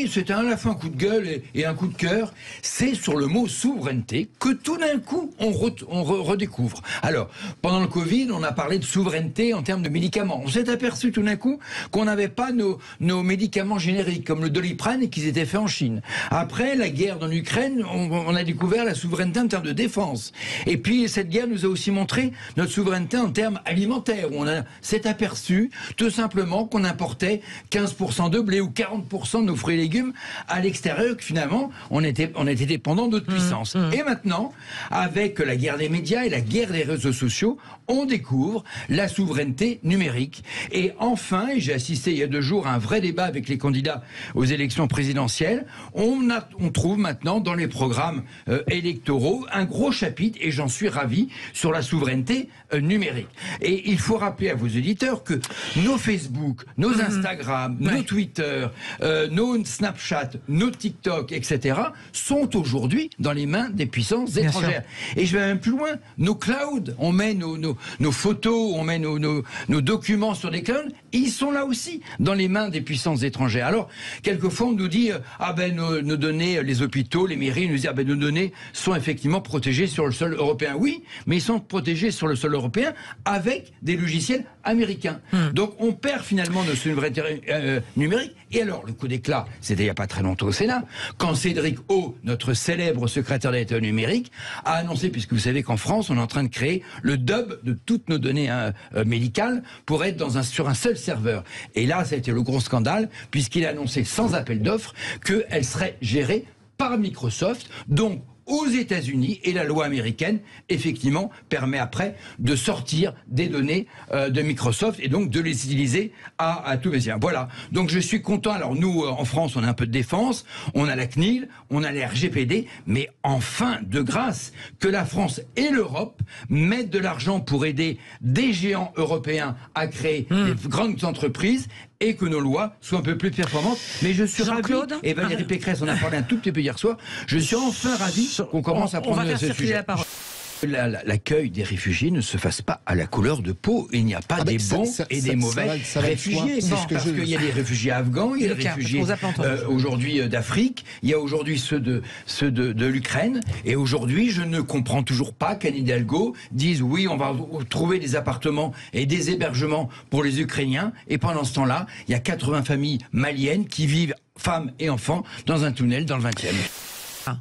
oui, c'était à la fois un coup de gueule et un coup de cœur. C'est sur le mot souveraineté que tout d'un coup, on redécouvre. Alors, pendant le Covid, on a parlé de souveraineté en termes de médicaments. On s'est aperçu tout d'un coup qu'on n'avait pas nos médicaments génériques, comme le Doliprane, et qu'ils étaient faits en Chine. Après, la guerre dans l'Ukraine, on a découvert la souveraineté en termes de défense. Et puis, cette guerre nous a aussi montré notre souveraineté en termes alimentaires, où s'est aperçu, tout simplement, qu'on importait 15% de blé ou 40% de nos fruits et légumes à l'extérieur, que finalement, on était dépendant d'autres puissances. Et maintenant, avec la guerre des médias et la guerre des réseaux sociaux, on découvre la souveraineté numérique. Et enfin, et j'ai assisté il y a 2 jours à un vrai débat avec les candidats aux élections présidentielles, on trouve maintenant dans les programmes électoraux un gros chapitre, et j'en suis ravi, sur la souveraineté numérique. Et il faut rappeler à vos auditeurs que nos Facebook, nos Instagram, nos Twitter, nos Snapchat, nos TikTok, etc., sont aujourd'hui dans les mains des puissances étrangères. Et je vais même plus loin, nos clouds, on met nos photos, on met nos documents sur des clouds, ils sont là aussi dans les mains des puissances étrangères. Alors, quelquefois, on nous dit, nos données, les hôpitaux, les mairies, nous disent, nos données sont effectivement protégées sur le sol européen. Oui, mais ils sont protégés sur le sol européen avec des logiciels américains. Donc, on perd finalement notre souveraineté numérique. Et alors, le coup d'éclat, c'était il n'y a pas très longtemps au Sénat, quand Cédric O, notre célèbre secrétaire d'État numérique, a annoncé, puisque vous savez qu'en France, on est en train de créer le hub de toutes nos données médicales pour être sur un seul serveur. Et là, ça a été le gros scandale, puisqu'il a annoncé sans appel d'offres qu'elle serait gérée par Microsoft, donc aux États-Unis, et la loi américaine, effectivement, permet après de sortir des données de Microsoft et donc de les utiliser à tous les biens. Voilà. Donc je suis content. Alors nous, en France, on a un peu de défense, on a la CNIL, on a les RGPD, mais enfin, de grâce, que la France et l'Europe mettent de l'argent pour aider des géants européens à créer des grandes entreprises, et que nos lois soient un peu plus performantes. Mais je suis ravi, et Valérie Pécresse en a parlé un tout petit peu hier soir, je suis enfin ravi qu'on commence à prendre ce sujet. L'accueil des réfugiés ne se fasse pas à la couleur de peau. Il n'y a pas des bons et des mauvais réfugiés. Parce qu'il y a des réfugiés afghans, il y a des réfugiés aujourd'hui d'Afrique, il y a aujourd'hui ceux de l'Ukraine. Et aujourd'hui, je ne comprends toujours pas qu'Anne Hidalgo dise oui, on va trouver des appartements et des hébergements pour les Ukrainiens. Et pendant ce temps-là, il y a 80 familles maliennes qui vivent, femmes et enfants, dans un tunnel dans le 20e.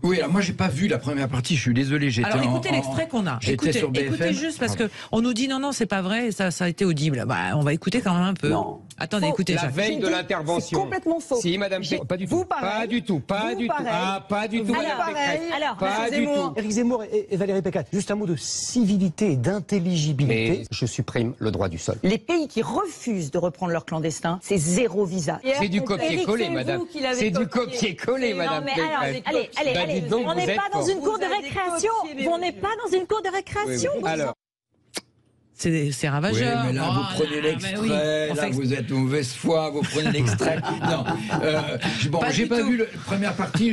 Oui, alors moi j'ai pas vu la première partie, je suis désolé. Alors écoutez l'extrait qu'on a. Écoutez juste, parce que on nous dit non, c'est pas vrai, ça a été audible. On va écouter quand même un peu. Non. Attendez, écoutez. La veille de l'intervention. C'est complètement faux. Si, madame Pécresse. Pas du tout. Pas du tout. Pas du tout. Pas du tout. Alors, pas du tout. Éric Zemmour et Valérie Pécresse, juste un mot de civilité et d'intelligibilité. Mais je supprime le droit du sol. les pays qui refusent de reprendre leurs clandestins, c'est 0 visa. C'est du copier-coller, madame. C'est du copier-coller, madame Pécresse. Allez, on n'est pas dans une cour de récréation. On n'est pas dans une cour de récréation. Alors. C'est ravageur. Oui, mais là, vous prenez l'extrait, là, vous êtes de mauvaise foi, vous prenez l'extrait. Non, bon, j'ai pas vu la première partie,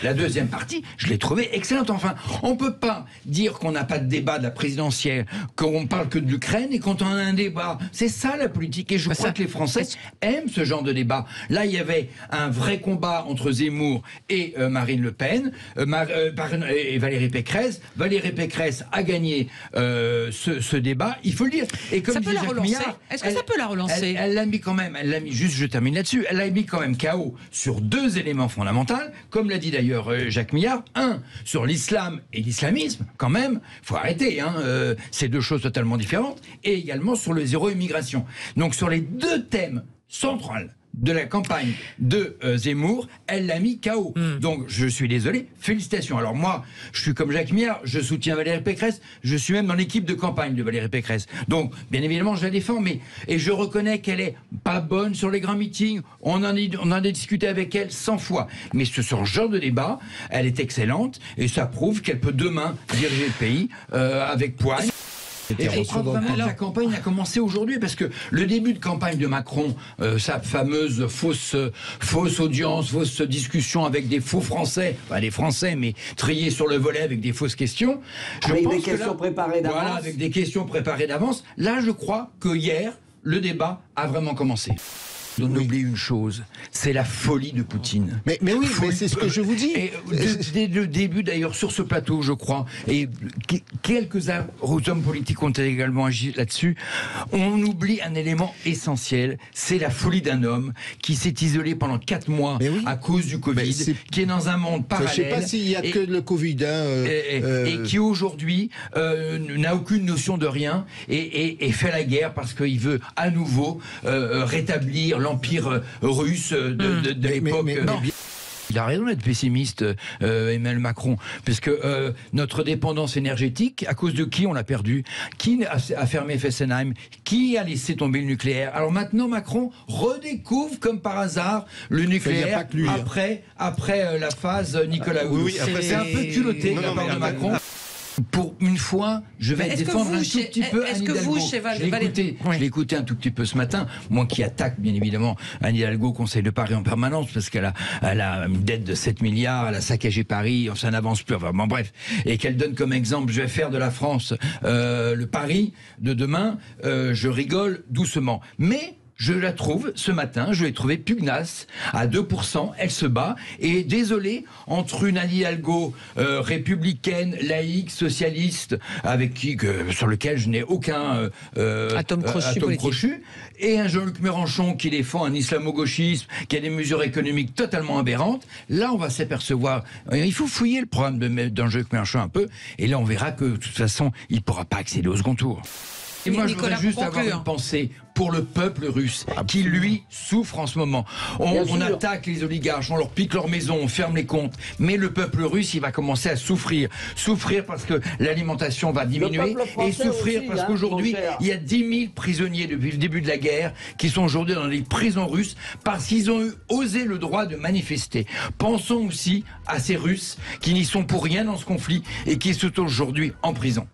la deuxième partie, je l'ai trouvée excellente. Enfin, on peut pas dire qu'on n'a pas de débat de la présidentielle, qu'on parle que de l'Ukraine, et quand on a un débat, c'est ça la politique, et je crois que les Français aiment ce genre de débat. Là, il y avait un vrai combat entre Zemmour et Marine Le Pen, et Valérie Pécresse. Valérie Pécresse a gagné ce débat, il faut le dire. Et comme disait Jacques Millard, est-ce que ça peut la relancer? Elle l'a mis quand même, juste je termine là-dessus, elle l'a mis quand même KO sur 2 éléments fondamentaux, comme l'a dit d'ailleurs Jacques Millard. Un, sur l'islam et l'islamisme, quand même, faut arrêter, c'est 2 choses totalement différentes, et également sur le zéro immigration. Donc sur les 2 thèmes centrales de la campagne de Zemmour, elle l'a mis KO. Donc je suis désolé, félicitations. Alors moi, je suis comme Jacques Millard, je soutiens Valérie Pécresse, je suis même dans l'équipe de campagne de Valérie Pécresse. Donc bien évidemment, je la défends, et je reconnais qu'elle est pas bonne sur les grands meetings, on en a discuté avec elle 100 fois. Mais sur ce genre de débat, elle est excellente, et ça prouve qu'elle peut demain diriger le pays avec poigne. Et je crois vraiment que la campagne a commencé aujourd'hui, parce que le début de campagne de Macron, sa fameuse fausse audience, fausse discussion avec des faux Français, pas des Français, mais triés sur le volet avec des fausses questions. Avec des questions préparées d'avance. Voilà, avec des questions préparées d'avance. Là, je crois que hier, le débat a vraiment commencé. On oublie une chose, c'est la folie de Poutine. Mais oui, mais c'est ce que je vous dis. Et dès le début, d'ailleurs, sur ce plateau, je crois, et quelques hommes politiques ont également agi là-dessus, on oublie un élément essentiel, c'est la folie d'un homme qui s'est isolé pendant 4 mois à cause du Covid, qui est dans un monde parallèle. Je ne sais pas s'il y a que le Covid. Et qui aujourd'hui n'a aucune notion de rien et fait la guerre parce qu'il veut à nouveau rétablir l'empire russe de l'époque. Il a raison d'être pessimiste, Emmanuel Macron, puisque notre dépendance énergétique, à cause de qui on l'a perdue? Qui a fermé Fessenheim? Qui a laissé tomber le nucléaire? Alors maintenant, Macron redécouvre, comme par hasard, le nucléaire après la phase Nicolas Hulot. C'est un peu culotté de la part de Macron. Pour une fois, je vais défendre un tout petit peu Anne Hidalgo. Je l'ai écouté un tout petit peu ce matin, moi qui attaque bien évidemment Anne Hidalgo, Conseil de Paris en permanence, parce qu'elle a une dette de 7 milliards, elle a saccagé Paris, ça n'avance plus, enfin bon bref, et qu'elle donne comme exemple, je vais faire de la France le Paris de demain, je rigole doucement. Mais je la trouve, ce matin, je l'ai trouvée pugnace, à 2%, elle se bat, et désolé, entre une Anne Hidalgo républicaine, laïque, socialiste, sur lequel je n'ai aucun atome crochu, et un Jean-Luc Mélenchon qui défend un islamo-gauchisme, qui a des mesures économiques totalement aberrantes, là on va s'apercevoir, il faut fouiller le programme d'un Jean-Luc Mélenchon un peu, et là on verra que de toute façon, il ne pourra pas accéder au second tour. Et moi, je voudrais juste avoir une pensée pour le peuple russe, qui, lui, souffre en ce moment. On attaque les oligarches, on leur pique leurs maisons, on ferme les comptes. Mais le peuple russe, il va commencer à souffrir. Souffrir parce que l'alimentation va diminuer. Et souffrir parce qu'aujourd'hui, il y a 10 000 prisonniers depuis le début de la guerre qui sont aujourd'hui dans les prisons russes parce qu'ils ont osé le droit de manifester. Pensons aussi à ces Russes qui n'y sont pour rien dans ce conflit et qui sont aujourd'hui en prison.